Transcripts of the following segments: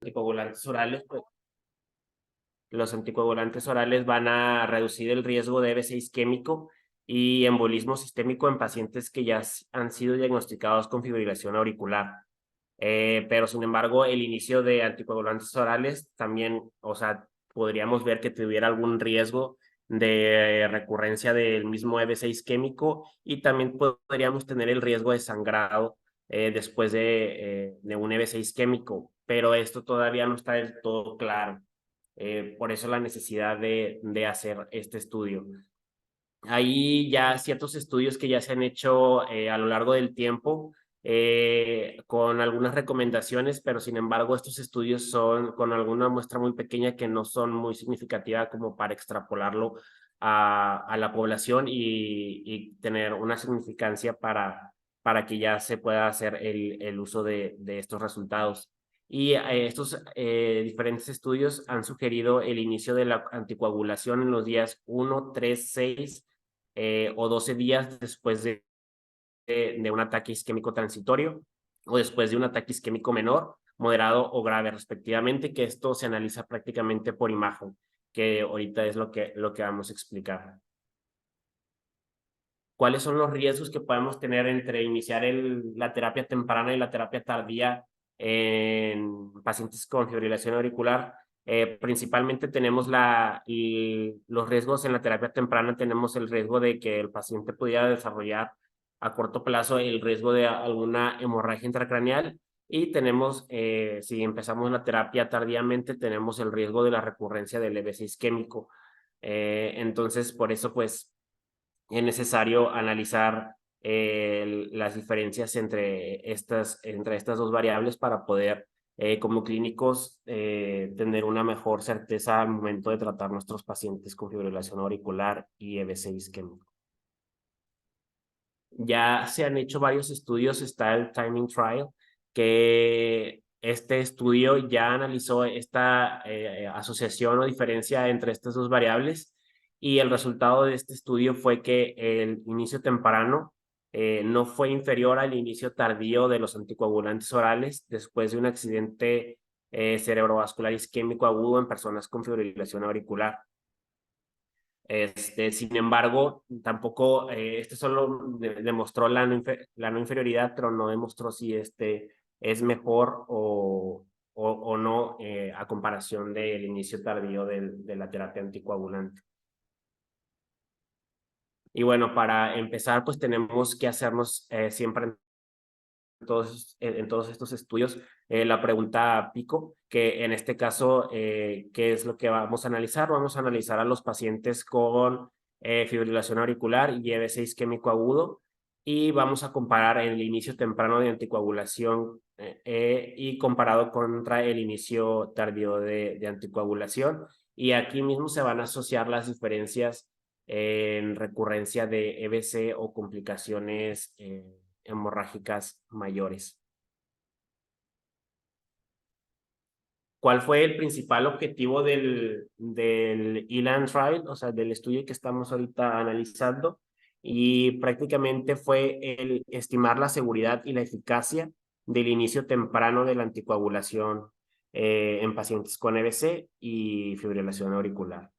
anticoagulantes orales, pues, los anticoagulantes orales van a reducir el riesgo de EB6 isquémico y embolismo sistémico en pacientes que ya han sido diagnosticados con fibrilación auricular. Pero sin embargo, el inicio de anticoagulantes orales también, o sea, podríamos ver que tuviera algún riesgo de recurrencia del mismo EB6 isquémico y también podríamos tener el riesgo de sangrado después de un EB6 isquémico, pero esto todavía no está del todo claro. Por eso la necesidad de hacer este estudio. Hay ya ciertos estudios que ya se han hecho a lo largo del tiempo con algunas recomendaciones, pero sin embargo estos estudios son con alguna muestra muy pequeña que no son muy significativa como para extrapolarlo a la población y tener una significancia para que ya se pueda hacer el uso de estos resultados. Y estos diferentes estudios han sugerido el inicio de la anticoagulación en los días 1, 3, 6 o 12 días después de un ataque isquémico transitorio o después de un ataque isquémico menor, moderado o grave respectivamente, que esto se analiza prácticamente por imagen, que ahorita es lo que vamos a explicar. ¿Cuáles son los riesgos que podemos tener entre iniciar la terapia temprana y la terapia tardía en pacientes con fibrilación auricular? Principalmente tenemos los riesgos en la terapia temprana, tenemos el riesgo de que el paciente pudiera desarrollar a corto plazo el riesgo de alguna hemorragia intracraneal y tenemos, si empezamos la terapia tardíamente, tenemos el riesgo de la recurrencia del EBC isquémico. Entonces, por eso, pues, es necesario analizar las diferencias entre estas dos variables para poder, como clínicos, tener una mejor certeza al momento de tratar nuestros pacientes con fibrilación auricular y EBC isquémico. Ya se han hecho varios estudios, está el Timing Trial, que este estudio ya analizó esta asociación o diferencia entre estas dos variables y el resultado de este estudio fue que el inicio temprano no fue inferior al inicio tardío de los anticoagulantes orales después de un accidente cerebrovascular isquémico agudo en personas con fibrilación auricular. Sin embargo, tampoco, este solo demostró la no inferioridad, pero no demostró si este es mejor o no a comparación del inicio tardío de la terapia anticoagulante. Y bueno, para empezar, pues tenemos que hacernos siempre en todos estos estudios la pregunta pico, que en este caso, ¿qué es lo que vamos a analizar? Vamos a analizar a los pacientes con fibrilación auricular y EBC isquémico agudo y vamos a comparar el inicio temprano de anticoagulación y comparado contra el inicio tardío de anticoagulación. Y aquí mismo se van a asociar las diferencias en recurrencia de EBC o complicaciones hemorrágicas mayores. ¿Cuál fue el principal objetivo del ELAN Trial, o sea, del estudio que estamos ahorita analizando? Y prácticamente fue el estimar la seguridad y la eficacia del inicio temprano de la anticoagulación en pacientes con EBC y fibrilación auricular.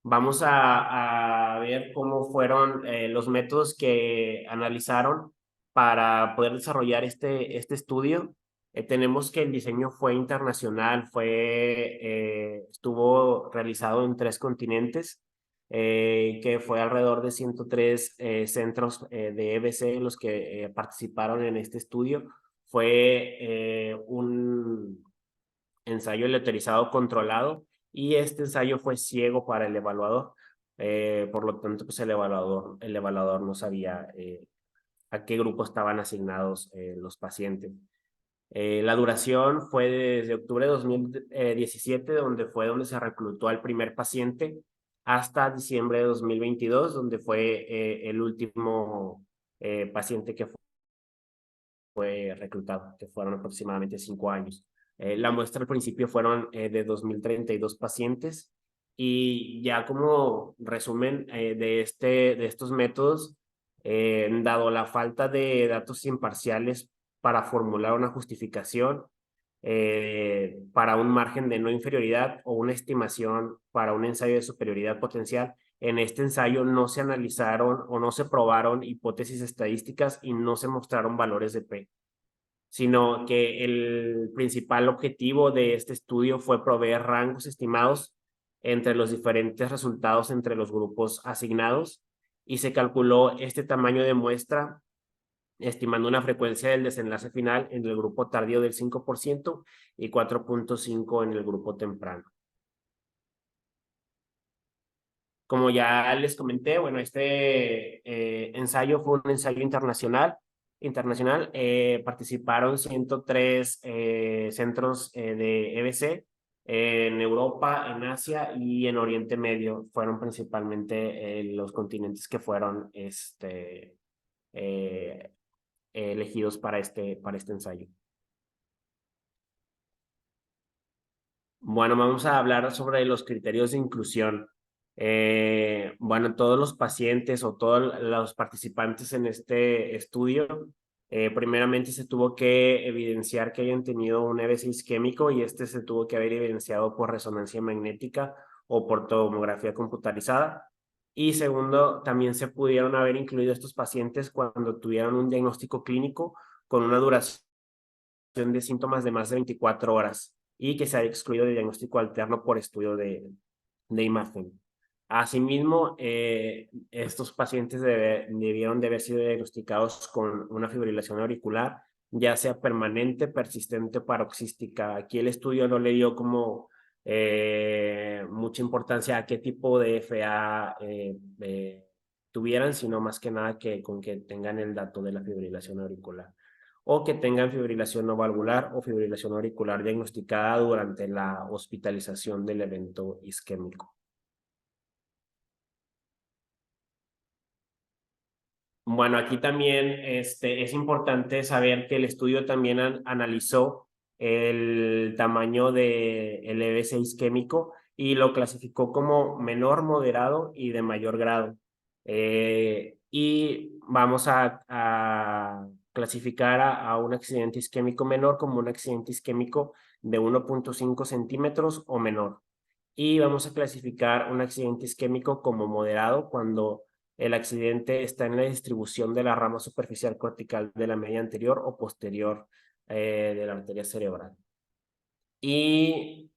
Vamos a ver cómo fueron los métodos que analizaron para poder desarrollar este estudio. Tenemos que el diseño fue internacional, estuvo realizado en 3 continentes, que fue alrededor de 103 centros de EBC los que participaron en este estudio. Fue un ensayo aleatorizado controlado y este ensayo fue ciego para el evaluador. Por lo tanto, pues el evaluador no sabía a qué grupo estaban asignados los pacientes. La duración fue desde octubre de 2017, donde se reclutó al primer paciente, hasta diciembre de 2022, donde fue el último paciente que fue reclutado, que fueron aproximadamente 5 años. La muestra al principio fueron de 2.032 pacientes y ya como resumen de estos métodos, dado la falta de datos imparciales para formular una justificación para un margen de no inferioridad o una estimación para un ensayo de superioridad potencial. En este ensayo no se analizaron o no se probaron hipótesis estadísticas y no se mostraron valores de P, sino que el principal objetivo de este estudio fue proveer rangos estimados entre los diferentes resultados entre los grupos asignados y se calculó este tamaño de muestra estimando una frecuencia del desenlace final en el grupo tardío del 5% y 4.5 en el grupo temprano. Como ya les comenté, bueno, este ensayo fue un ensayo internacional. Participaron 103 centros de EBC en Europa, en Asia y en Oriente Medio. Fueron principalmente los continentes que fueron elegidos para este ensayo. Bueno, vamos a hablar sobre los criterios de inclusión. Bueno, todos los pacientes o todos los participantes en este estudio, primeramente se tuvo que evidenciar que hayan tenido un EBC isquémico y este se tuvo que haber evidenciado por resonancia magnética o por tomografía computarizada. Y segundo, también se pudieron haber incluido estos pacientes cuando tuvieron un diagnóstico clínico con una duración de síntomas de más de 24 horas y que se haya excluido de diagnóstico alterno por estudio de imagen. Asimismo, estos pacientes debieron de haber sido diagnosticados con una fibrilación auricular, ya sea permanente, persistente o paroxística. Aquí el estudio no le dio como mucha importancia a qué tipo de FA tuvieran, sino más que nada con que tengan el dato de la fibrilación auricular o que tengan fibrilación no valvular o fibrilación auricular diagnosticada durante la hospitalización del evento isquémico. Bueno, aquí también es importante saber que el estudio también analizó el tamaño del EBC isquémico y lo clasificó como menor, moderado y de mayor grado. Y vamos a clasificar a un accidente isquémico menor como un accidente isquémico de 1.5 centímetros o menor. Y vamos a clasificar un accidente isquémico como moderado cuando el accidente está en la distribución de la rama superficial cortical de la media anterior o posterior de la arteria cerebral. Y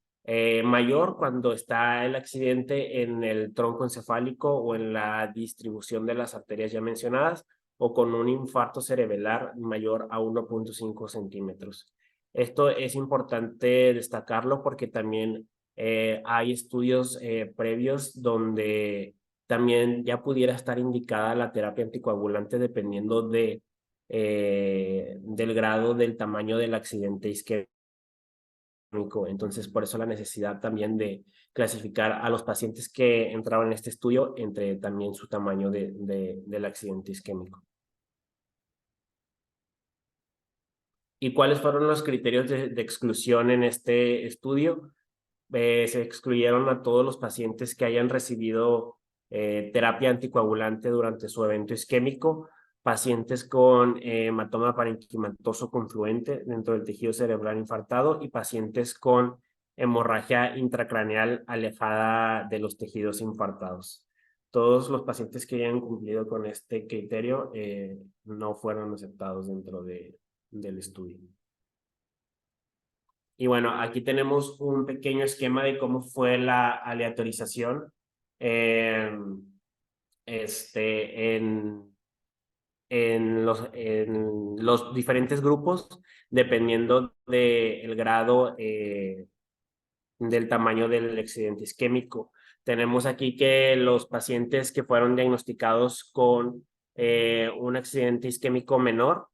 mayor cuando está el accidente en el tronco encefálico o en la distribución de las arterias ya mencionadas o con un infarto cerebral mayor a 1.5 centímetros. Esto es importante destacarlo porque también hay estudios previos donde también ya pudiera estar indicada la terapia anticoagulante dependiendo del grado del tamaño del accidente isquémico. Entonces, por eso la necesidad también de clasificar a los pacientes que entraban en este estudio entre también su tamaño del accidente isquémico. ¿Y cuáles fueron los criterios de exclusión en este estudio? Se excluyeron a todos los pacientes que hayan recibido terapia anticoagulante durante su evento isquémico, pacientes con hematoma parenquimatoso confluente dentro del tejido cerebral infartado y pacientes con hemorragia intracraneal alejada de los tejidos infartados. Todos los pacientes que hayan cumplido con este criterio no fueron aceptados dentro del estudio. Y bueno, aquí tenemos un pequeño esquema de cómo fue la aleatorización en los diferentes grupos, dependiendo del grado del tamaño del accidente isquémico. Tenemos aquí que los pacientes que fueron diagnosticados con un accidente isquémico menor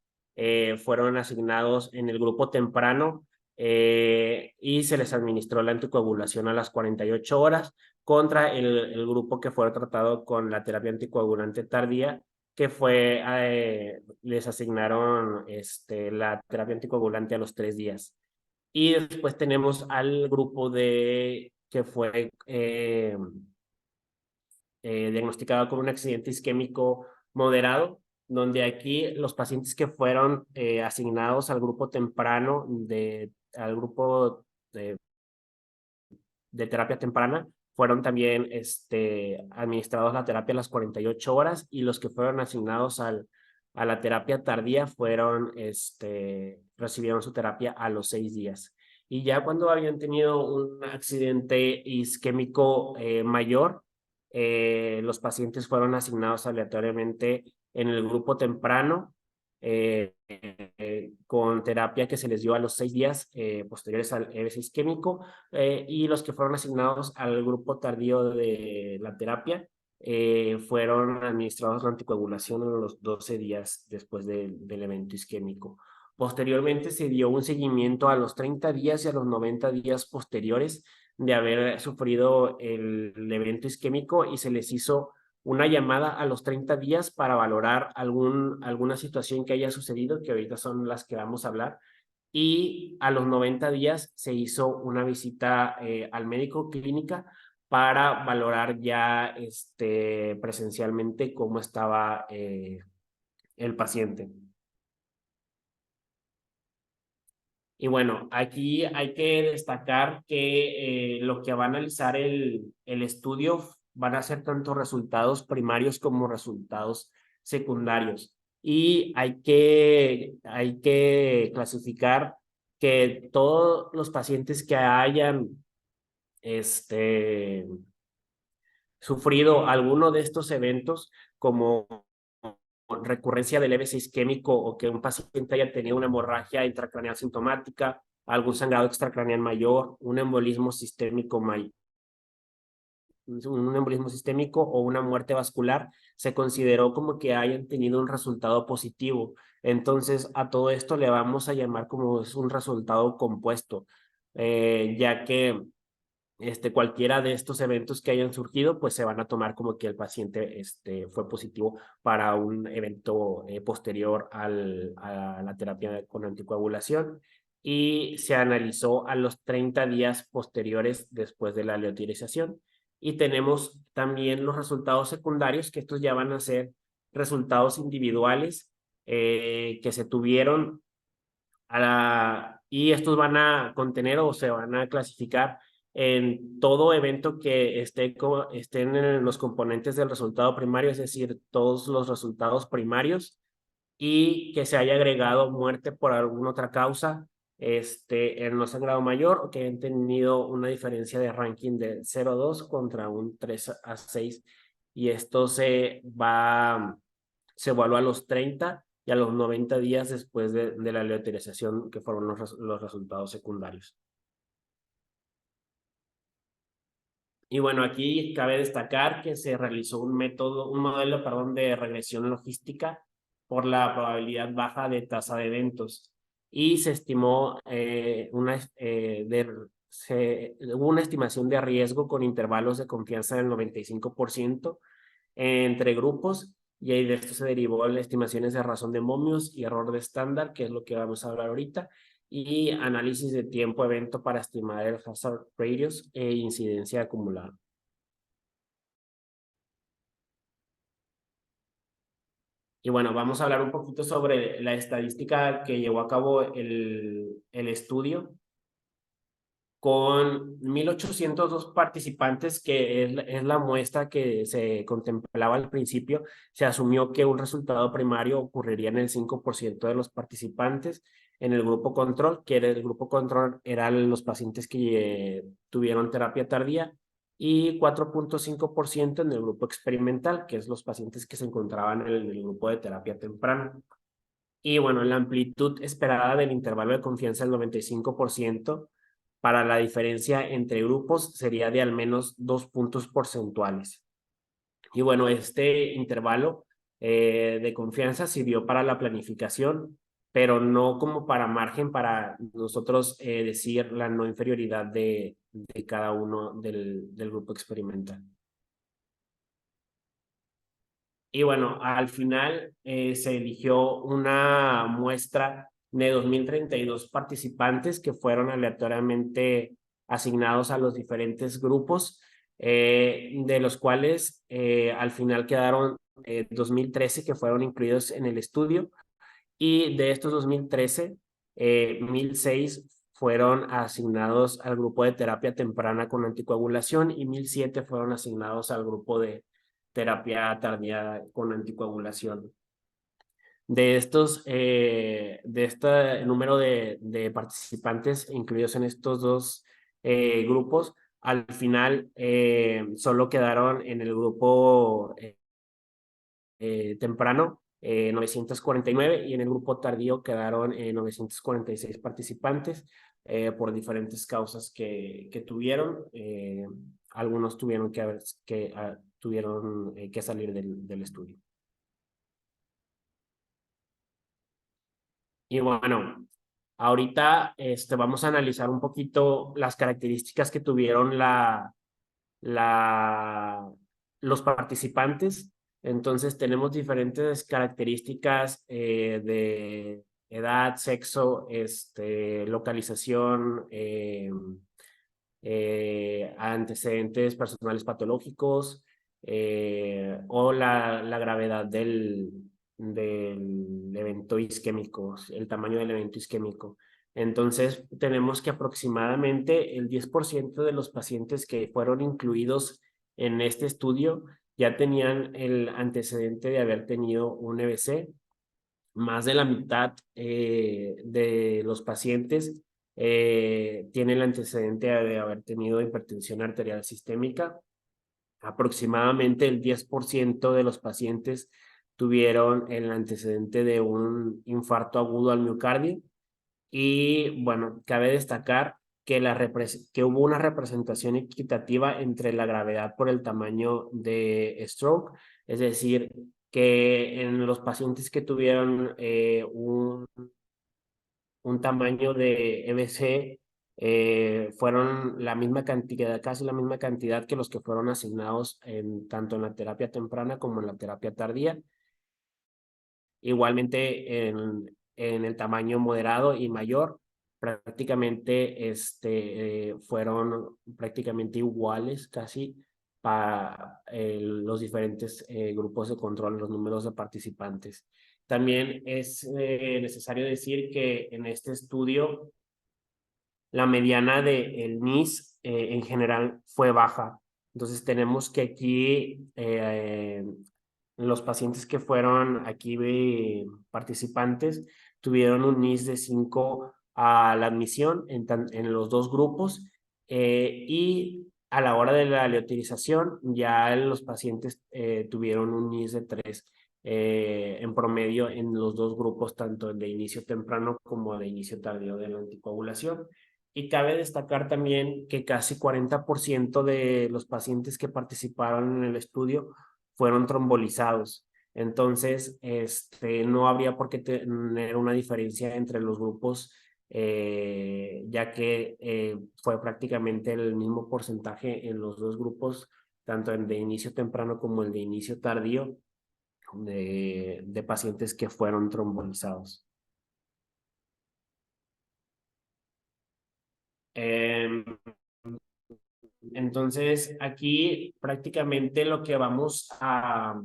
fueron asignados en el grupo temprano y se les administró la anticoagulación a las 48 horas contra el grupo que fue tratado con la terapia anticoagulante tardía, que les asignaron la terapia anticoagulante a los 3 días. Y después tenemos al grupo que fue diagnosticado con un accidente isquémico moderado, donde aquí los pacientes que fueron asignados al grupo temprano, al grupo de terapia temprana, fueron también administrados la terapia a las 48 horas, y los que fueron asignados a la terapia tardía recibieron su terapia a los 6 días. Y ya cuando habían tenido un accidente isquémico mayor, los pacientes fueron asignados aleatoriamente en el grupo temprano, con terapia que se les dio a los 6 días posteriores al EBC isquémico, y los que fueron asignados al grupo tardío de la terapia fueron administrados la anticoagulación en los 12 días después del evento isquémico. Posteriormente se dio un seguimiento a los 30 días y a los 90 días posteriores de haber sufrido el evento isquémico, y se les hizo una llamada a los 30 días para valorar alguna situación que haya sucedido, que ahorita son las que vamos a hablar. Y a los 90 días se hizo una visita al médico clínica para valorar ya presencialmente cómo estaba el paciente. Y bueno, aquí hay que destacar que lo que va a analizar el estudio van a ser tanto resultados primarios como resultados secundarios. Y hay que clasificar que todos los pacientes que hayan sufrido alguno de estos eventos, como recurrencia del EBC isquémico, o que un paciente haya tenido una hemorragia intracraneal sintomática, algún sangrado extracraneal mayor, un embolismo sistémico o una muerte vascular, se consideró como que hayan tenido un resultado positivo. Entonces, a todo esto le vamos a llamar como es un resultado compuesto, ya que cualquiera de estos eventos que hayan surgido, pues se van a tomar como que el paciente fue positivo para un evento posterior a la terapia con anticoagulación, y se analizó a los 30 días posteriores después de la leotirización. Y tenemos también los resultados secundarios, que estos ya van a ser resultados individuales que se tuvieron y estos van a contener o se van a clasificar en todo evento que estén en los componentes del resultado primario, es decir, todos los resultados primarios, y que se haya agregado muerte por alguna otra causa en no sangrado mayor, o que hayan tenido una diferencia de ranking de 0,2 contra un 3-6, y esto se evalúa a los 30 y a los 90 días después de la leotirización, que fueron los resultados secundarios. Y bueno, aquí cabe destacar que se realizó un modelo, de regresión logística por la probabilidad baja de tasa de eventos, y se estimó hubo una estimación de riesgo con intervalos de confianza del 95% entre grupos, y ahí de esto se derivó en estimaciones de razón de momios y error de estándar, que es lo que vamos a hablar ahorita, y análisis de tiempo-evento para estimar el hazard radius e incidencia acumulada. Y bueno, vamos a hablar un poquito sobre la estadística que llevó a cabo el estudio. Con 1,802 participantes, que es la muestra que se contemplaba al principio, se asumió que un resultado primario ocurriría en el 5% de los participantes. En el grupo control, que era el grupo control, eran los pacientes que tuvieron terapia tardía, y 4,5% en el grupo experimental, que es los pacientes que se encontraban en el grupo de terapia temprana. Y bueno, la amplitud esperada del intervalo de confianza del 95% para la diferencia entre grupos sería de al menos 2 puntos porcentuales. Y bueno, este intervalo de confianza sirvió para la planificación, pero no como para margen para nosotros decir la no inferioridad de cada uno del grupo experimental. Y bueno, al final se eligió una muestra de 2,032 participantes que fueron aleatoriamente asignados a los diferentes grupos, de los cuales al final quedaron 2013 que fueron incluidos en el estudio, y de estos 2013, 1006 fueron asignados al grupo de terapia temprana con anticoagulación y 1007 fueron asignados al grupo de terapia tardía con anticoagulación. De este número de participantes incluidos en estos dos grupos, al final solo quedaron en el grupo temprano 949 y en el grupo tardío quedaron 946 participantes por diferentes causas que tuvieron. Algunos tuvieron que salir del estudio. Y bueno, ahorita vamos a analizar un poquito las características que tuvieron los participantes. Entonces tenemos diferentes características de edad, sexo, localización, antecedentes personales patológicos o la gravedad del evento isquémico, el tamaño del evento isquémico. Entonces, tenemos que aproximadamente el 10% de los pacientes que fueron incluidos en este estudio ya tenían el antecedente de haber tenido un EBC. Más de la mitad de los pacientes tiene el antecedente de haber tenido hipertensión arterial sistémica. Aproximadamente el 10% de los pacientes tuvieron el antecedente de un infarto agudo al miocardio. Y bueno, cabe destacar que hubo una representación equitativa entre la gravedad por el tamaño de stroke, es decir, que en los pacientes que tuvieron un tamaño de EBC fueron la misma cantidad, casi la misma cantidad que los que fueron asignados tanto en la terapia temprana como en la terapia tardía. Igualmente en el tamaño moderado y mayor, prácticamente fueron prácticamente iguales casi para los diferentes grupos de control, los números de participantes. También es necesario decir que en este estudio la mediana del NIS en general fue baja. Entonces tenemos que aquí los pacientes que fueron aquí participantes tuvieron un NIS de 5 a la admisión en los dos grupos y a la hora de la aleatorización ya los pacientes tuvieron un NIS de 3 en promedio en los dos grupos, tanto el de inicio temprano como de inicio tardío de la anticoagulación. Y cabe destacar también que casi 40% de los pacientes que participaron en el estudio fueron trombolizados. Entonces, no habría por qué tener una diferencia entre los grupos, ya que fue prácticamente el mismo porcentaje en los dos grupos, tanto el de inicio temprano como el de inicio tardío, de pacientes que fueron trombolizados. Entonces, aquí prácticamente lo que vamos a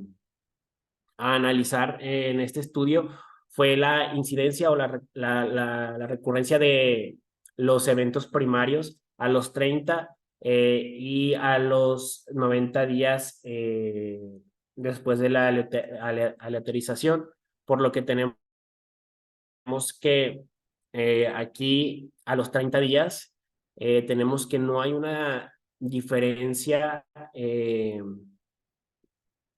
analizar en este estudio fue la incidencia o la recurrencia de los eventos primarios a los 30 y a los 90 días después de la aleatorización, por lo que tenemos que aquí a los 30 días tenemos que no hay una diferencia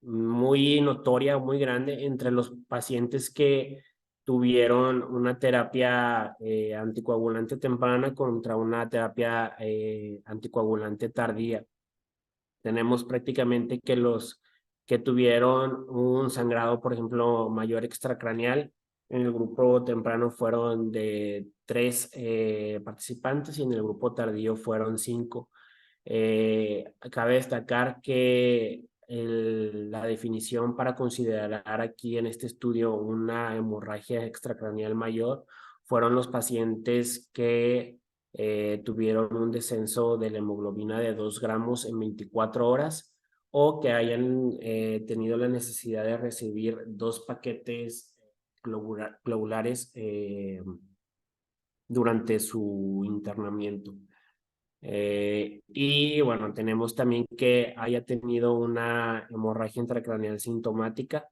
muy notoria, muy grande entre los pacientes que tuvieron una terapia anticoagulante temprana contra una terapia anticoagulante tardía. Tenemos prácticamente que los que tuvieron un sangrado, por ejemplo, mayor extracraneal, en el grupo temprano fueron de 3 participantes y en el grupo tardío fueron 5. Cabe destacar que la definición para considerar aquí en este estudio una hemorragia extracraneal mayor fueron los pacientes que tuvieron un descenso de la hemoglobina de 2 gramos en 24 horas o que hayan tenido la necesidad de recibir 2 paquetes globulares durante su internamiento. Y bueno, tenemos también que haya tenido una hemorragia intracraneal sintomática,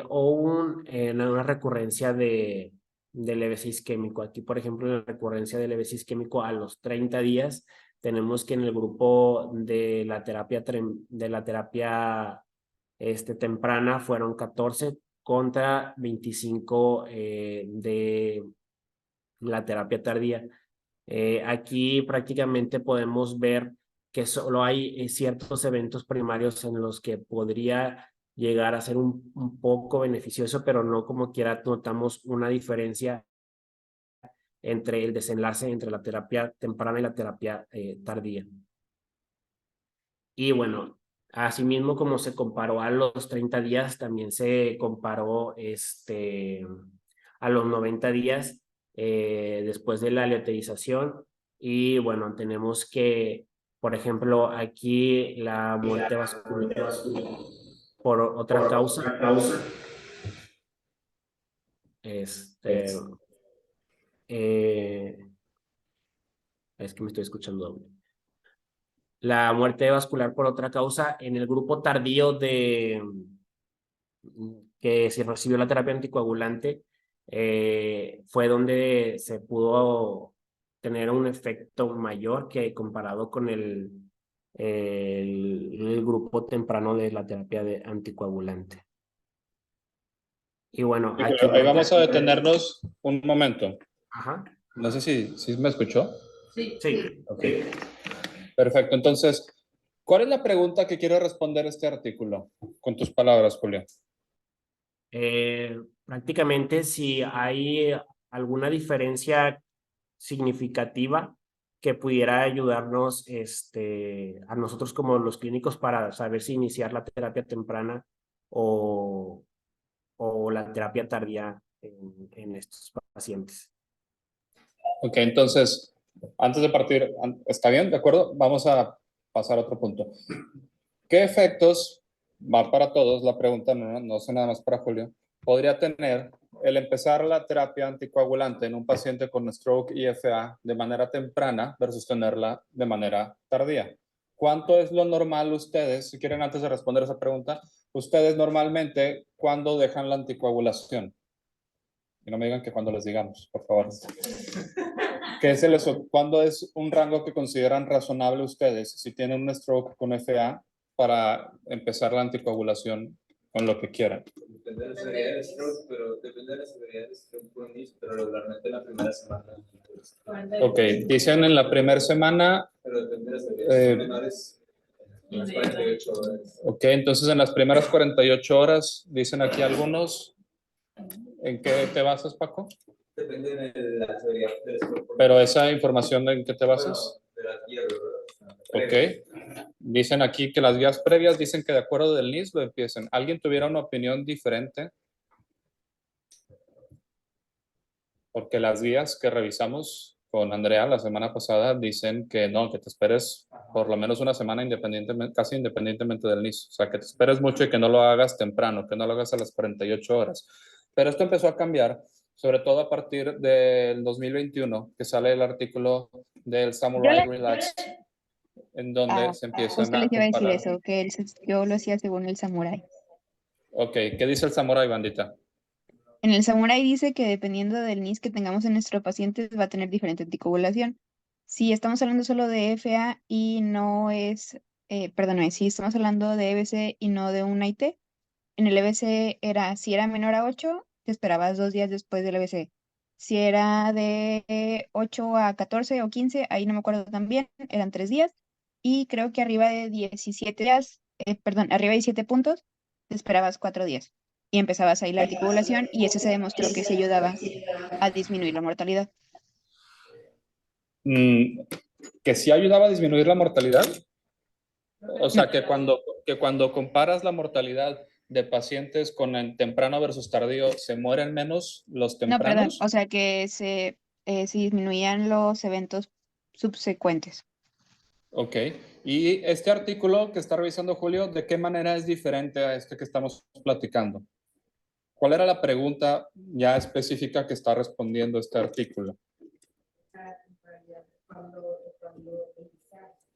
o una recurrencia del EBC isquémico. Aquí, por ejemplo, en la recurrencia del EBC isquémico a los 30 días, tenemos que en el grupo de la terapia temprana fueron 14 contra 25 de la terapia tardía. Aquí prácticamente podemos ver que solo hay ciertos eventos primarios en los que podría llegar a ser un poco beneficioso, pero no como quiera notamos una diferencia entre el desenlace entre la terapia temprana y la terapia tardía. Y bueno, asimismo como se comparó a los 30 días, también se comparó a los 90 días después de la leoterización. Y bueno, tenemos que, por ejemplo, aquí la muerte vascular por otra causa, eh, es que me estoy escuchando doble. La muerte vascular por otra causa en el grupo tardío que se recibió la terapia anticoagulante, fue donde se pudo tener un efecto mayor que comparado con el grupo temprano de la terapia anticoagulante. Y bueno, aquí ahí vamos a detenernos un momento. Ajá. No sé si me escuchó. Sí. Okay. Perfecto. Entonces, ¿cuál es la pregunta que quiere responder este artículo? Con tus palabras, Julio. Prácticamente si hay alguna diferencia significativa que pudiera ayudarnos a nosotros como los clínicos para saber si iniciar la terapia temprana o la terapia tardía en estos pacientes. Ok, entonces, antes de partir, ¿está bien? ¿De acuerdo? Vamos a pasar a otro punto. ¿Qué efectos, va para todos la pregunta, no sé nada más para Julio, podría tener el empezar la terapia anticoagulante en un paciente con stroke y FA de manera temprana versus tenerla de manera tardía? ¿Cuánto es lo normal ustedes, si quieren antes de responder esa pregunta, ustedes normalmente cuándo dejan la anticoagulación? Y no me digan que cuando les digamos, por favor. ¿Cuándo es un rango que consideran razonable ustedes si tienen un stroke con FA para empezar la anticoagulación con lo que quieran? Depende de la severidad del stroke, pero regularmente en la primera semana. Ok, dicen en la primera semana. Pero depende de la severidad. Menores, unas 48 horas. Ok, entonces en las primeras 48 horas, dicen aquí algunos. ¿En qué te basas, Paco? Depende de la severidad del stroke. Pero esa información, ¿en qué te basas? De las guías, ¿verdad? Ok. Dicen aquí que las guías previas dicen que de acuerdo del NIS lo empiecen. ¿Alguien tuviera una opinión diferente? Porque las guías que revisamos con Andrea la semana pasada dicen que no, que te esperes por lo menos una semana independientemente, casi independientemente del NIS. O sea, que te esperes mucho y que no lo hagas temprano, que no lo hagas a las 48 horas. Pero esto empezó a cambiar, sobre todo a partir del 2021, que sale el artículo del Samurai Relax, en donde se empiezan Justo a les iba a decir comparar. eso, que yo lo hacía según el Samurai. Ok, ¿qué dice el Samurai, bandita? En el Samurai dice que dependiendo del NIS que tengamos en nuestro paciente va a tener diferente anticoagulación. Si estamos hablando solo de FA y no es, perdóname, si estamos hablando de EBC y no de un IT, en el EBC si era menor a 8, te esperabas 2 días después del EBC. Si era de 8 a 14 o 15, ahí no me acuerdo tan bien, eran 3 días. Y creo que arriba de 17 días, arriba de 17 puntos, te esperabas 4 días. Y empezabas ahí la articulación y eso se demostró que se ayudaba a disminuir la mortalidad. ¿Que sí ayudaba a disminuir la mortalidad? O sea, No. que cuando comparas la mortalidad de pacientes con el temprano versus tardío, ¿se mueren menos los No, perdón, tempranos? o sea que se disminuían los eventos subsecuentes. Ok. Y este artículo que está revisando Julio, ¿de qué manera es diferente a este que estamos platicando? ¿Cuál era la pregunta ya específica que está respondiendo este artículo?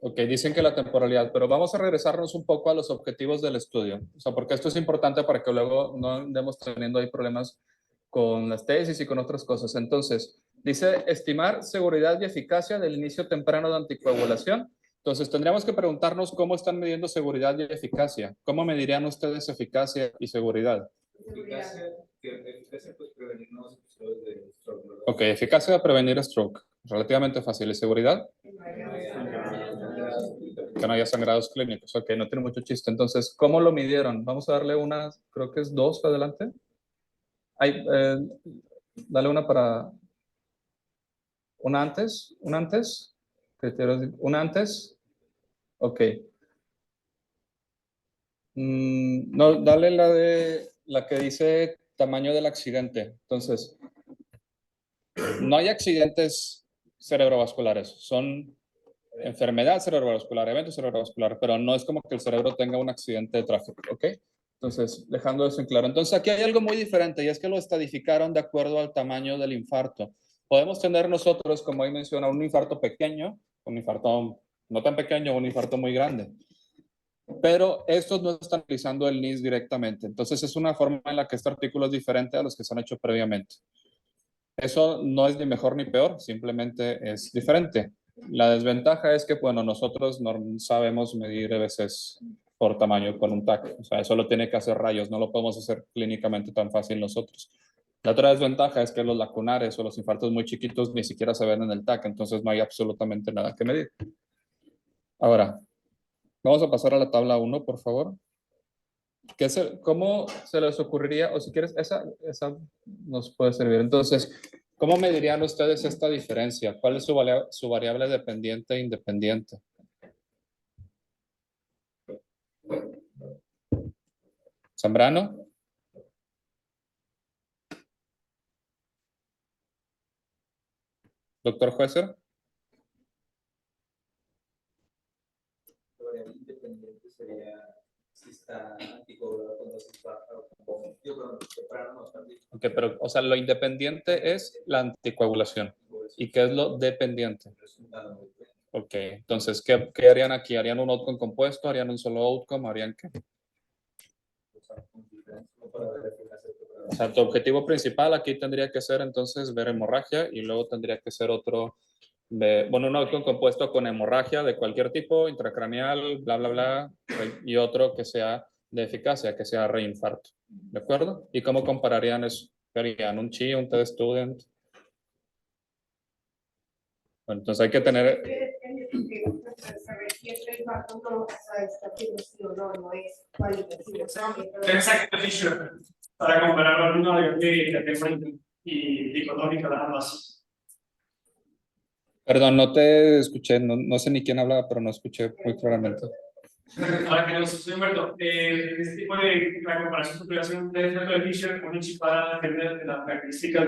Ok, dicen que la temporalidad, pero vamos a regresarnos un poco a los objetivos del estudio. O sea, porque esto es importante para que luego no andemos teniendo ahí problemas con las tesis y con otras cosas. Entonces, dice estimar seguridad y eficacia del inicio temprano de anticoagulación. Entonces, tendríamos que preguntarnos cómo están midiendo seguridad y eficacia. ¿Cómo medirían ustedes eficacia y seguridad? Eficacia, pues prevenir nuevos episodios de stroke, ¿verdad? Ok, eficacia de prevenir stroke. Relativamente fácil. ¿Y seguridad? Que no haya sangrados clínicos. Ok, no tiene mucho chiste. Entonces, ¿cómo lo midieron? Vamos a darle una, creo que es 2 adelante. Dale una para... Una antes. Una antes. Ok. No, dale la que dice tamaño del accidente. Entonces, no hay accidentes cerebrovasculares. Son enfermedad cerebrovascular, evento cerebrovascular, pero no es como que el cerebro tenga un accidente de tráfico, ¿ok? Entonces, dejando eso en claro. Entonces, aquí hay algo muy diferente y es que lo estadificaron de acuerdo al tamaño del infarto. Podemos tener nosotros, como ahí menciona, un infarto pequeño, un infarto no tan pequeño, un infarto muy grande. Pero estos no están utilizando el NIS directamente. Entonces, es una forma en la que este artículo es diferente a los que se han hecho previamente. Eso no es ni mejor ni peor, simplemente es diferente. La desventaja es que, bueno, nosotros no sabemos medir a veces por tamaño con un TAC. O sea, eso lo tiene que hacer rayos, no lo podemos hacer clínicamente tan fácil nosotros. La otra desventaja es que los lacunares o los infartos muy chiquitos ni siquiera se ven en el TAC, entonces no hay absolutamente nada que medir. Ahora, vamos a pasar a la tabla 1, por favor. ¿Cómo se les ocurriría? O si quieres, esa nos puede servir. Entonces, ¿cómo medirían ustedes esta diferencia? ¿Cuál es su variable dependiente e independiente? ¿Zambrano? ¿Doctor Juezer? La variable independiente sería si está anticoagulado cuando se infarta o cuando temprano no está anticoagulado. Ok, pero, o sea, lo independiente es la anticoagulación. ¿Y qué es lo dependiente? Ok, entonces, ¿qué harían aquí? ¿Harían un outcome compuesto? ¿Harían un solo outcome? ¿Harían qué? O sea, tu objetivo principal aquí tendría que ser entonces ver hemorragia y luego tendría que ser otro, bueno, un outcome compuesto con hemorragia de cualquier tipo, intracraneal, bla, bla, bla, y otro que sea de eficacia, que sea reinfarto. ¿De acuerdo? ¿Y cómo compararían eso? ¿Harían un CHI, un TED Student? Bueno, entonces hay que tener... Exacto, Fisher, para comparar una variable y dicotómica nada más. Perdón, no te escuché, no sé ni quién hablaba, pero no escuché muy claramente. Para que nos estoy Humberto, este tipo de la comparación podría ser un test de Fisher con un chip para depender de las características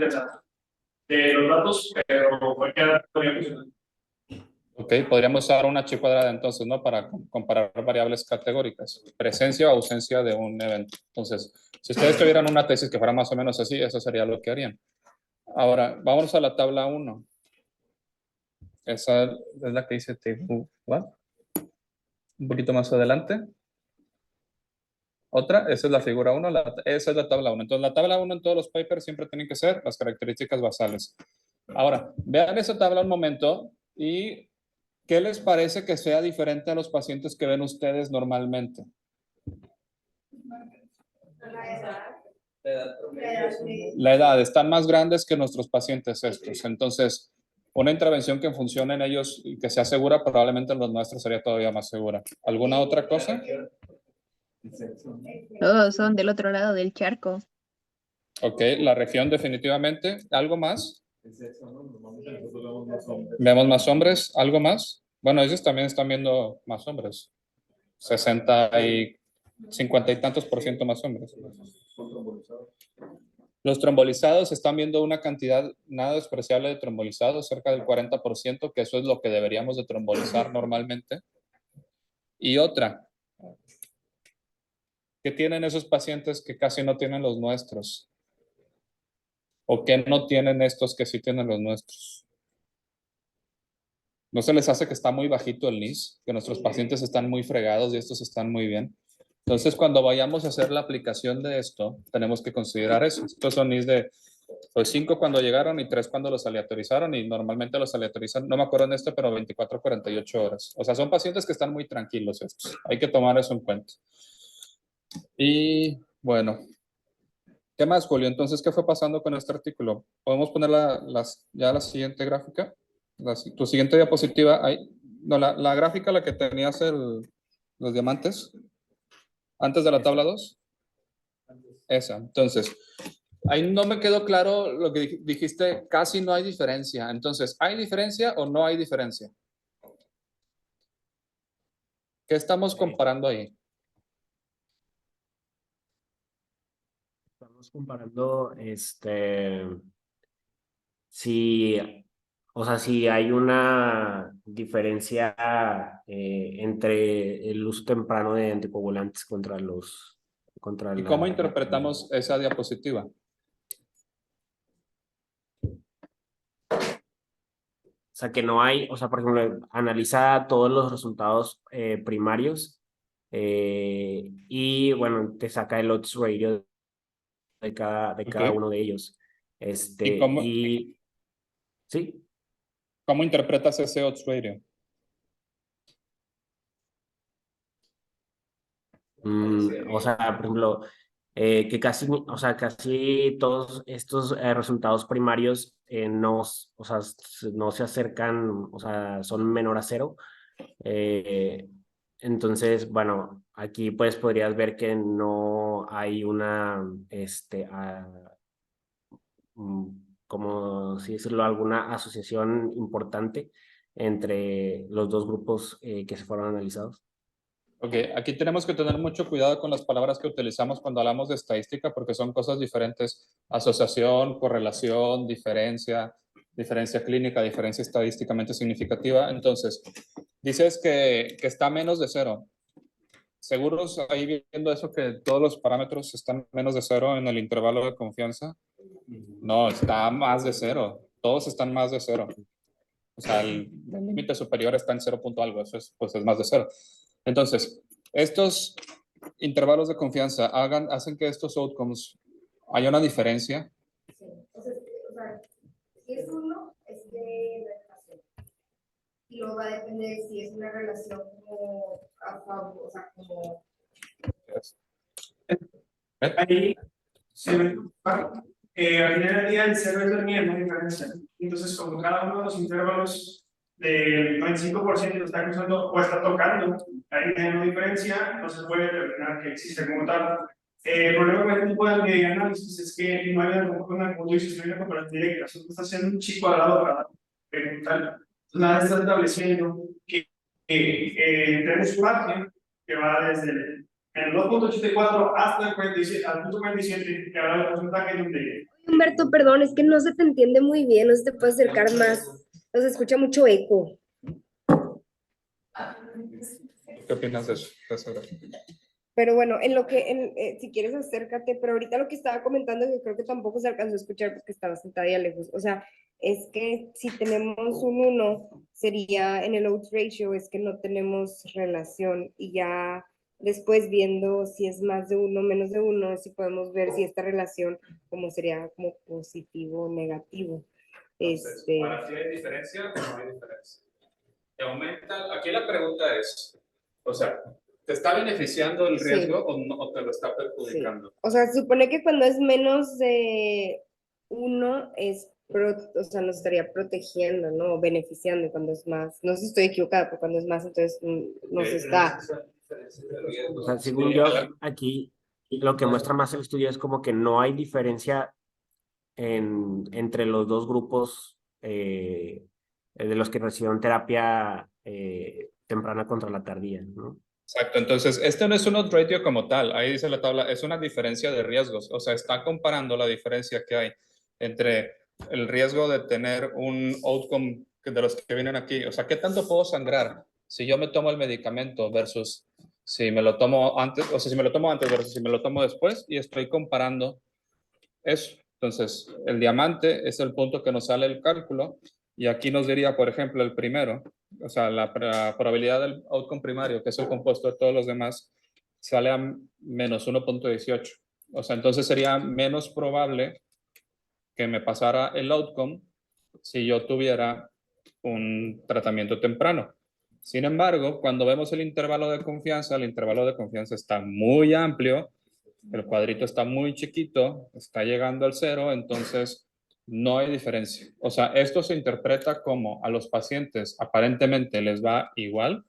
de los datos, pero cualquiera podría funcionar. Ok, podríamos usar una chi cuadrada entonces, ¿no? Para comparar variables categóricas, presencia o ausencia de un evento. Entonces, si ustedes tuvieran una tesis que fuera más o menos así, eso sería lo que harían. Ahora, vamos a la tabla 1. Esa es la que dice table 1. Un poquito más adelante. Otra, esa es la figura 1, esa es la tabla 1. Entonces, la tabla 1 en todos los papers siempre tienen que ser las características basales. Ahora, vean esa tabla un momento y ¿qué les parece que sea diferente a los pacientes que ven ustedes normalmente? La edad, están más grandes que nuestros pacientes estos. Entonces, una intervención que funcione en ellos y que sea segura, probablemente en los nuestros sería todavía más segura. ¿Alguna otra cosa? Todos son del otro lado del charco. Ok, la región definitivamente. ¿Algo más? Vemos más hombres. ¿Algo más? Bueno, ellos también están viendo más hombres. 60 y 50 y tantos % más hombres. Los trombolizados, están viendo una cantidad nada despreciable de trombolizados, cerca del 40%, que eso es lo que deberíamos de trombolizar normalmente. Y otra, ¿qué tienen esos pacientes que casi no tienen los nuestros? ¿O qué no tienen estos que sí tienen los nuestros? ¿No se les hace que está muy bajito el NIS? Que nuestros pacientes están muy fregados y estos están muy bien. Entonces, cuando vayamos a hacer la aplicación de esto, tenemos que considerar eso. Estos son NIS de 5 cuando llegaron y 3 cuando los aleatorizaron, y normalmente los aleatorizan, no me acuerdo en este, pero 24 a 48 horas. O sea, son pacientes que están muy tranquilos estos. Hay que tomar eso en cuenta. Y bueno, ¿qué más, Julio? Entonces, ¿qué fue pasando con este artículo? ¿Podemos poner ya la siguiente gráfica? Tu siguiente diapositiva. Ahí. No, la gráfica, la que tenías los diamantes, antes de la tabla 2. Esa. Entonces, ahí no me quedó claro lo que dijiste, casi no hay diferencia. Entonces, ¿hay diferencia o no hay diferencia? ¿Qué estamos comparando ahí? Estamos comparando, si, o sea, si hay una diferencia entre el uso temprano de anticoagulantes contra ¿Y cómo la interpretamos esa diapositiva? O sea, que no hay, o sea, por ejemplo, analiza todos los resultados primarios y, bueno, te saca el odds ratio de cada Ok. uno de ellos. ¿Y Sí. cómo interpretas ese odds ratio? O sea, por ejemplo, que casi todos estos resultados primarios o sea, no se acercan, o sea, son menor a 0. Entonces, bueno, aquí pues podrías ver que no hay una, como si decirlo, alguna asociación importante entre los dos grupos que se fueron analizados. Ok, aquí tenemos que tener mucho cuidado con las palabras que utilizamos cuando hablamos de estadística, porque son cosas diferentes. Asociación, correlación, diferencia clínica, diferencia estadísticamente significativa. Entonces, dices que está menos de 0. ¿Seguros ahí viendo eso que todos los parámetros están menos de 0 en el intervalo de confianza? No, está más de 0. Todos están más de 0. O sea, el límite superior está en 0 punto algo. Eso es, pues es más de 0. Entonces, estos intervalos de confianza hacen que estos outcomes haya una diferencia. Sí. O sea, si es uno, es de relación. Y luego va a depender si es una relación como a favor, o sea, como... Ahí se ve al final del día el cero es la misma diferencia. Entonces, como cada uno de los intervalos del 95% lo está cruzando o está tocando, ahí hay una diferencia, no se puede determinar que existe como tal. El problema con este tipo de análisis es que no hay una, como tú dices, no hay una comparación directa, solo está haciendo un chico al lado para tal. Nada está estableciendo que tenemos un margen que va desde el 2.84 hasta el 47, al punto 47, que habla del porcentaje donde... Humberto, perdón, es que no se te entiende muy bien, no se te puede acercar más, no se escucha mucho eco. ¿Qué opinas de eso? Pero bueno, en lo que, si quieres acércate, pero ahorita lo que estaba comentando, que creo que tampoco se alcanzó a escuchar porque estaba sentada ya lejos, o sea, es que si tenemos un 1, sería en el odds ratio, es que no tenemos relación y ya después viendo si es más de 1, menos de 1, si podemos ver si esta relación como sería como positivo o negativo. ¿Para ti hay diferencia o no hay diferencia? ¿Te aumenta? Aquí la pregunta es, o sea, ¿te está beneficiando el riesgo o te lo está perjudicando? Sí. O sea, se supone que cuando es menos de 1 o sea, nos estaría protegiendo, ¿no? O beneficiando cuando es más. No sé si estoy equivocada, pero cuando es más, entonces nos está. O sea, según yo, aquí lo que muestra más el estudio es como que no hay diferencia entre los dos grupos de los que recibieron terapia temprana contra la tardía, ¿no? Exacto, entonces este no es un odds ratio como tal, ahí dice la tabla, es una diferencia de riesgos, o sea, está comparando la diferencia que hay entre el riesgo de tener un outcome de los que vienen aquí, o sea, ¿qué tanto puedo sangrar si yo me tomo el medicamento versus si me lo tomo antes, o sea, si me lo tomo antes versus si me lo tomo después, y estoy comparando eso? Entonces, el diamante es el punto que nos sale el cálculo, y aquí nos diría, por ejemplo, el primero, o sea, la probabilidad del outcome primario, que es el compuesto de todos los demás, sale a menos 1.18. O sea, entonces sería menos probable que me pasara el outcome si yo tuviera un tratamiento temprano. Sin embargo, cuando vemos el intervalo de confianza está muy amplio, el cuadrito está muy chiquito, está llegando al cero, entonces no hay diferencia. O sea, esto se interpreta como a los pacientes aparentemente les va igual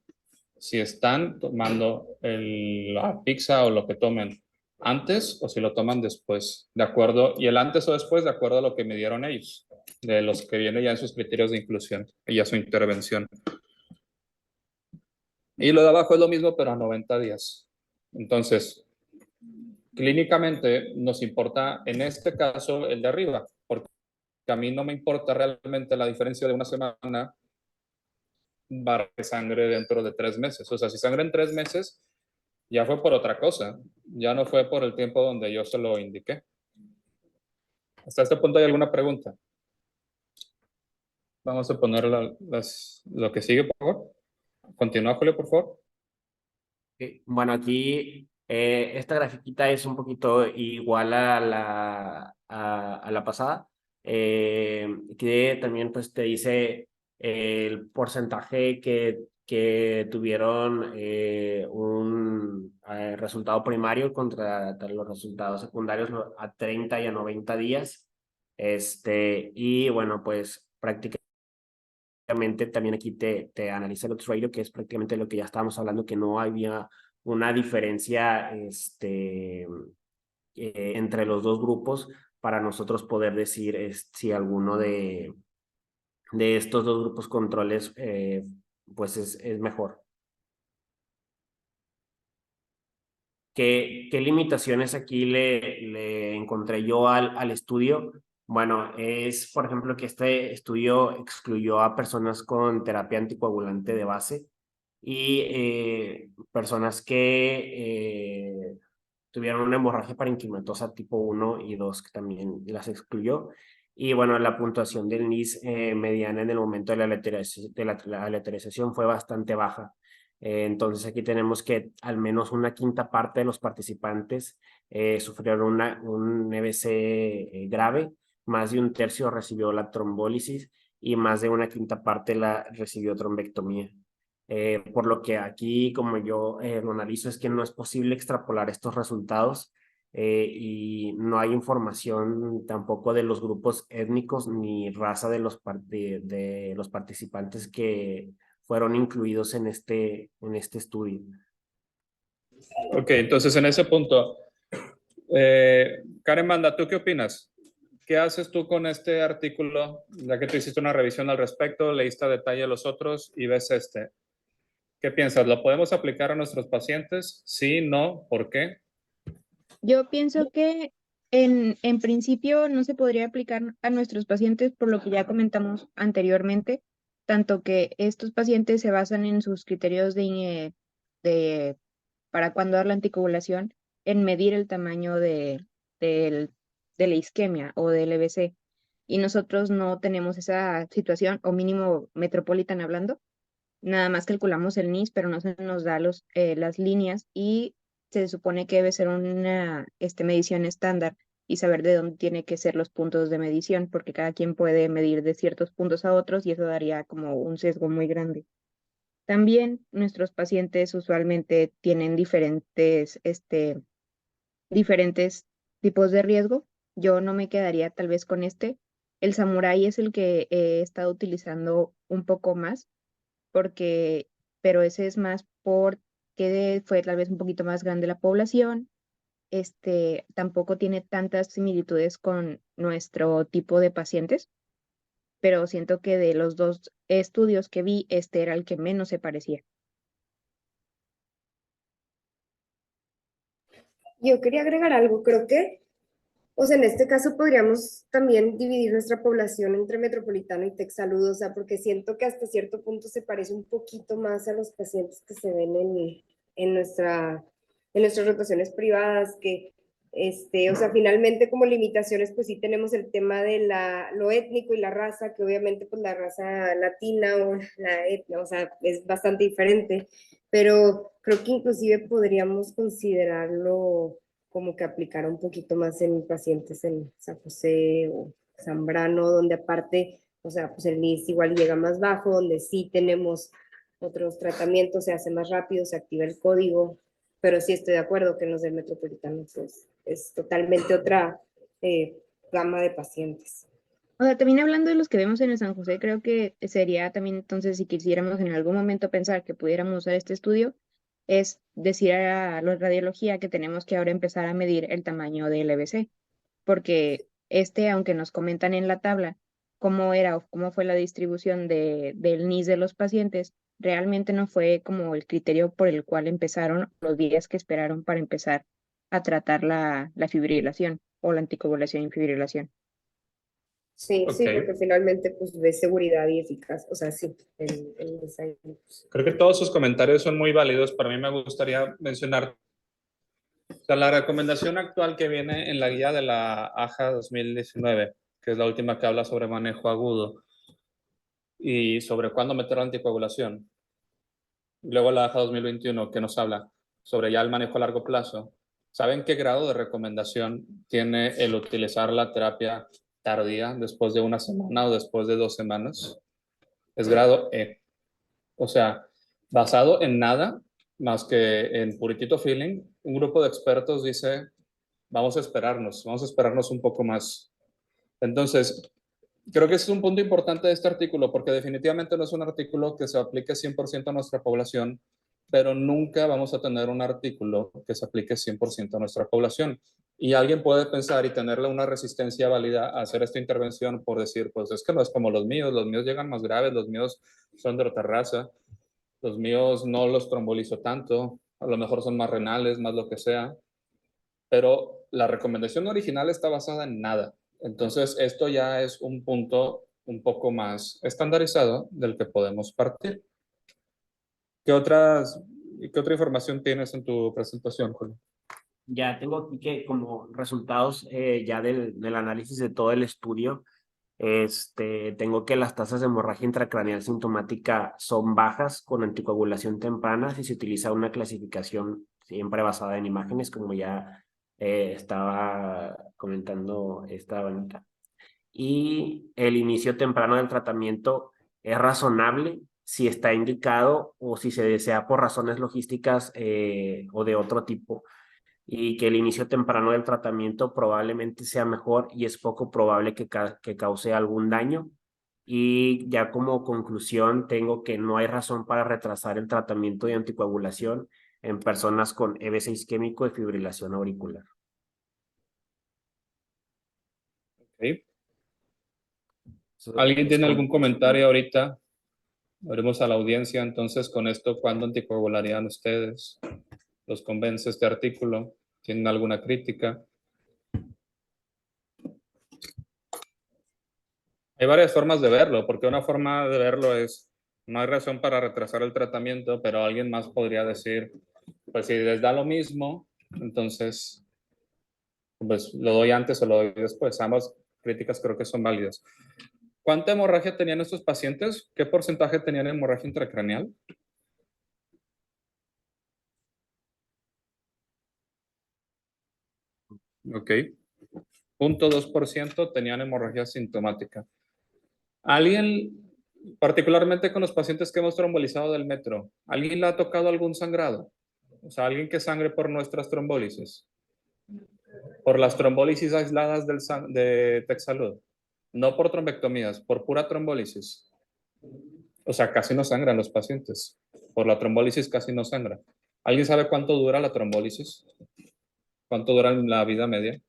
si están tomando la pizza o lo que tomen antes o si lo toman después, de acuerdo, y el antes o después de acuerdo a lo que me dieron ellos, de los que vienen ya en sus criterios de inclusión y ya su intervención. Y lo de abajo es lo mismo, pero a 90 días. Entonces, clínicamente nos importa en este caso el de arriba, porque a mí no me importa realmente la diferencia de una semana para que sangre dentro de 3 meses. O sea, si sangre en 3 meses, ya fue por otra cosa, ya no fue por el tiempo donde yo se lo indiqué. ¿Hasta este punto hay alguna pregunta? Vamos a poner lo que sigue, por favor. Continúa, Julio, por favor. Bueno, aquí esta grafiquita es un poquito igual a la pasada, que también pues te dice el porcentaje que tuvieron un resultado primario contra los resultados secundarios a 30 y a 90 días. Y bueno, pues prácticamente también aquí te analiza el odds ratio, que es prácticamente lo que ya estábamos hablando, que no había una diferencia entre los dos grupos para nosotros poder decir si alguno de estos dos grupos controles pues es mejor. ¿Qué limitaciones aquí le encontré yo al estudio? Bueno, es, por ejemplo, que este estudio excluyó a personas con terapia anticoagulante de base y personas que tuvieron una hemorragia parenquimatosa tipo 1 y 2, que también las excluyó. Y bueno, la puntuación del NIS mediana en el momento de la aleatorización fue bastante baja. Entonces aquí tenemos que al menos una quinta parte de los participantes sufrieron un EBC grave, más de un tercio recibió la trombólisis y más de una quinta parte recibió trombectomía. Por lo que aquí, como yo lo analizo, es que no es posible extrapolar estos resultados y no hay información tampoco de los grupos étnicos ni raza de de los participantes que fueron incluidos en este estudio. Ok, entonces en ese punto, Karen Manda, ¿tú qué opinas? ¿Qué haces tú con este artículo? Ya que tú hiciste una revisión al respecto, leíste a detalle los otros y ves este. ¿Qué piensas? ¿Lo podemos aplicar a nuestros pacientes? Sí, no, ¿por qué? Yo pienso que en principio no se podría aplicar a nuestros pacientes por lo que ya comentamos anteriormente, tanto que estos pacientes se basan en sus criterios de para cuándo dar la anticoagulación, en medir el tamaño del- de la isquemia o del EBC. Y nosotros no tenemos esa situación, o mínimo Metropolitan hablando, nada más calculamos el NIS, pero no se nos da las líneas y se supone que debe ser una medición estándar y saber de dónde tiene que ser los puntos de medición, porque cada quien puede medir de ciertos puntos a otros y eso daría como un sesgo muy grande. También nuestros pacientes usualmente tienen diferentes tipos de riesgo. Yo no me quedaría tal vez con este. El Samurai es el que he estado utilizando un poco más porque, pero ese es más porque fue tal vez un poquito más grande la población, tampoco tiene tantas similitudes con nuestro tipo de pacientes, pero siento que de los dos estudios que vi, este era el que menos se parecía. Yo quería agregar algo, creo que, o sea, en este caso podríamos también dividir nuestra población entre metropolitano y Texsalud, o sea, porque siento que hasta cierto punto se parece un poquito más a los pacientes que se ven en en nuestras rotaciones privadas, que, o sea, finalmente como limitaciones, pues sí tenemos el tema de lo étnico y la raza, que obviamente pues la raza latina o la etnia, o sea, es bastante diferente, pero creo que inclusive podríamos considerarlo como que aplicar un poquito más en pacientes en San José o Zambrano, donde aparte, o sea, pues el NIS igual llega más bajo, donde sí tenemos otros tratamientos, se hace más rápido, se activa el código, pero sí estoy de acuerdo que en los del metropolitano pues, es totalmente otra eh, gama de pacientes. O sea, también hablando de los que vemos en el San José, creo que sería también entonces, si quisiéramos en algún momento pensar que pudiéramos usar este estudio, es decir a la radiología que tenemos que ahora empezar a medir el tamaño del EBC, porque aunque nos comentan en la tabla cómo era o cómo fue la distribución del NIS de los pacientes, realmente no fue como el criterio por el cual empezaron los días que esperaron para empezar a tratar la fibrilación o la anticoagulación y fibrilación. Sí, Ok. sí, porque finalmente pues ves seguridad y eficaz, o sea, sí, el design. Creo que todos sus comentarios son muy válidos. Para mí me gustaría mencionar, o sea, la recomendación actual que viene en la guía de la AJA 2019, que es la última que habla sobre manejo agudo y sobre cuándo meter la anticoagulación. Luego la AJA 2021, que nos habla sobre ya el manejo a largo plazo. ¿Saben qué grado de recomendación tiene el utilizar la terapia tardía después de una semana o después de 2 semanas? Es grado E. O sea, basado en nada más que en puritito feeling, un grupo de expertos dice, vamos a esperarnos un poco más. Entonces, creo que ese es un punto importante de este artículo, porque definitivamente no es un artículo que se aplique 100% a nuestra población, pero nunca vamos a tener un artículo que se aplique 100% a nuestra población. Y alguien puede pensar y tenerle una resistencia válida a hacer esta intervención por decir, pues es que no es como los míos llegan más graves, los míos son de otra raza, los míos no los trombolizo tanto, a lo mejor son más renales, más lo que sea, pero la recomendación original está basada en nada. Entonces, esto ya es un punto un poco más estandarizado del que podemos partir. ¿Qué otra información tienes en tu presentación, Julio? Ya tengo aquí que como resultados ya del análisis de todo el estudio, tengo que las tasas de hemorragia intracraneal sintomática son bajas con anticoagulación temprana si se utiliza una clasificación siempre basada en imágenes, como ya estaba comentando esta Vanita. Y el inicio temprano del tratamiento es razonable si está indicado o si se desea por razones logísticas o de otro tipo, y que el inicio temprano del tratamiento probablemente sea mejor y es poco probable que cause algún daño. Y ya como conclusión tengo que no hay razón para retrasar el tratamiento de anticoagulación en personas con EBC isquémico y fibrilación auricular. Okay. Eso ¿Alguien es tiene como- algún comentario ahorita? Veremos a la audiencia entonces con esto, ¿cuándo anticoagularían ustedes? ¿Los convence este artículo? ¿Tienen alguna crítica? Hay varias formas de verlo, porque una forma de verlo es, no hay razón para retrasar el tratamiento, pero alguien más podría decir, pues si les da lo mismo, entonces, pues lo doy antes o lo doy después. Ambas críticas creo que son válidas. ¿Cuánta hemorragia tenían estos pacientes? ¿Qué porcentaje tenían hemorragia intracraneal? Ok. 0.2% tenían hemorragia sintomática. ¿Alguien, particularmente con los pacientes que hemos trombolizado del metro, alguien le ha tocado algún sangrado? O sea, alguien que sangre por nuestras trombólisis. Por las trombólisis aisladas de Texsalud. No por trombectomías, por pura trombólisis. O sea, casi no sangran los pacientes. Por la trombólisis casi no sangra. ¿Alguien sabe cuánto dura la trombólisis? ¿Cuánto dura la vida media?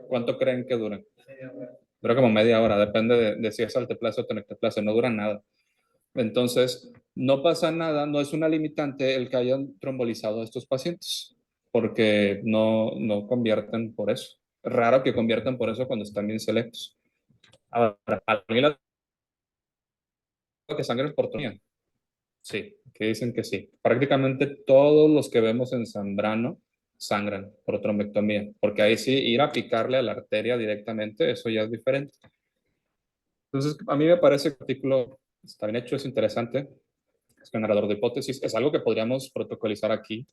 ¿Cuánto creen que dura? Dura como media hora, depende de si es alteplase o tenecteplase, no dura nada. Entonces, no pasa nada, no es una limitante el que hayan trombolizado a estos pacientes. porque no convierten por eso. Raro que conviertan por eso cuando están bien selectos. Ahora, ¿alguien que sangren por torneo? Sí, que dicen que sí. Prácticamente todos los que vemos en Zambrano sangran por trombectomía, porque ahí sí ir a picarle a la arteria directamente, eso ya es diferente. Entonces, a mí me parece que el artículo está bien hecho, es interesante, es generador de hipótesis, es algo que podríamos protocolizar aquí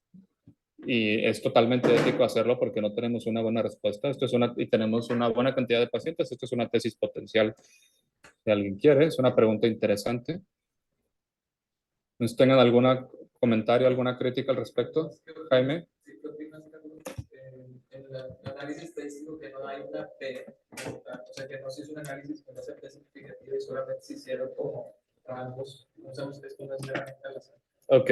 y es totalmente ético hacerlo porque no tenemos una buena respuesta. Y tenemos una buena cantidad de pacientes. Esto es una tesis potencial. Si alguien quiere, es una pregunta interesante. ¿Nos tengan algún comentario, alguna crítica al respecto, Jaime? Sí, ¿qué opinas, Carlos? En el análisis estadístico que no hay una P, o sea, que no se hizo un análisis con esa P significativa y solamente se hicieron como rangos, no sabemos que esto no es meramente al azar. Ok.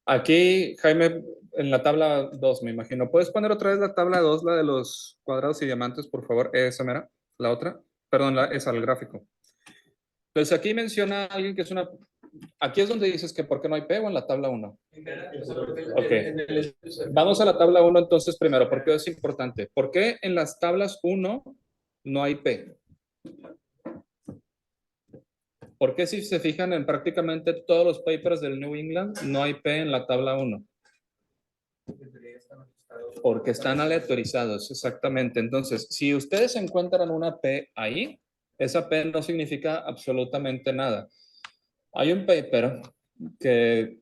Aquí, Jaime, en la tabla 2, me imagino. ¿Puedes poner otra vez la tabla 2, la de los cuadrados y diamantes, por favor? Esa mera, la otra. Perdón, esa, el gráfico. Entonces aquí menciona alguien que es una... Aquí es donde dices que por qué no hay P o en la tabla 1. Ok. Vamos a la tabla 1 entonces primero, porque es importante. ¿Por qué en las tablas 1 no hay P? ¿Por qué si se fijan en prácticamente todos los papers del New England no hay P en la tabla 1? Porque están aleatorizados, exactamente. Entonces, si ustedes encuentran una P ahí, esa P no significa absolutamente nada. Hay un paper que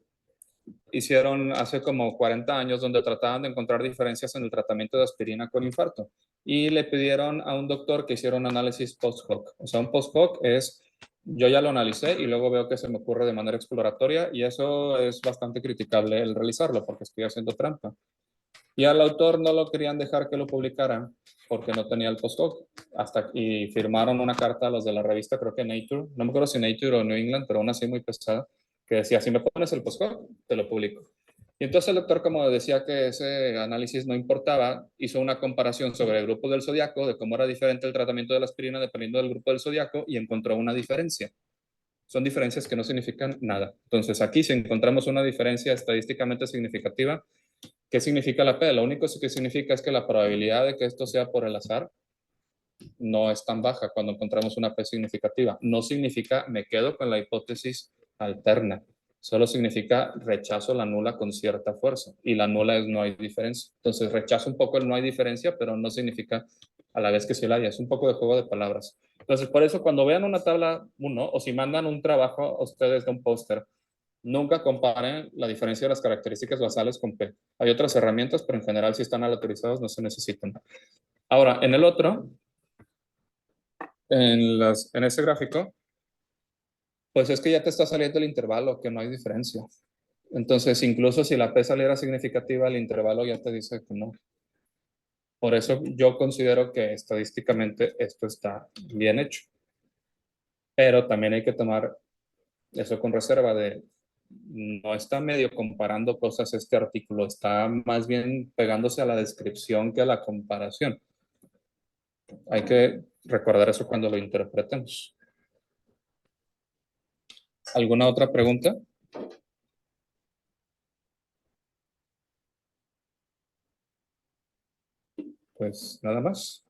hicieron hace como 40 años donde trataban de encontrar diferencias en el tratamiento de aspirina con infarto y le pidieron a un doctor que hiciera un análisis post-hoc. O sea, un post-hoc es, yo ya lo analicé y luego veo que se me ocurre de manera exploratoria y eso es bastante criticable el realizarlo porque estoy haciendo trampa. Y al autor no lo querían dejar que lo publicara porque no tenía el post-hoc. Y firmaron una carta a los de la revista, creo que Nature, no me acuerdo si Nature o New England, pero una así muy pesada, que decía, si me pones el post-hoc, te lo publico. Y entonces el doctor, como decía que ese análisis no importaba, hizo una comparación sobre el grupo del zodiaco, de cómo era diferente el tratamiento de la aspirina dependiendo del grupo del zodiaco, y encontró una diferencia. Son diferencias que no significan nada. Entonces aquí, si encontramos una diferencia estadísticamente significativa, ¿qué significa la P? Lo único que significa es que la probabilidad de que esto sea por el azar no es tan baja cuando encontramos una P significativa. No significa me quedo con la hipótesis alterna. Solo significa rechazo la nula con cierta fuerza. Y la nula es no hay diferencia. Entonces rechazo un poco el no hay diferencia, pero no significa a la vez que sí la haya. Es un poco de juego de palabras. Entonces, por eso cuando vean una tabla 1 o si mandan un trabajo a ustedes de un póster, nunca comparen la diferencia de las características basales con P. Hay otras herramientas, pero en general si están aleatorizados no se necesitan. Ahora, en el otro, en ese gráfico, pues es que ya te está saliendo el intervalo, que no hay diferencia. Entonces, incluso si la P saliera significativa, el intervalo ya te dice que no. Por eso yo considero que estadísticamente esto está bien hecho. Pero también hay que tomar eso con reserva de no está medio comparando cosas este artículo, está más bien pegándose a la descripción que a la comparación. Hay que recordar eso cuando lo interpretemos. ¿Alguna otra pregunta? Pues nada más.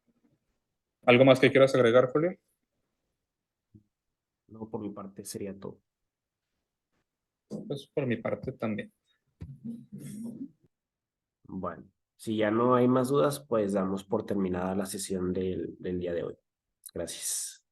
¿Algo más que quieras agregar, Julio? No, por mi parte sería todo. Pues por mi parte también. Bueno, si ya no hay más dudas, pues damos por terminada la sesión del día de hoy. Gracias.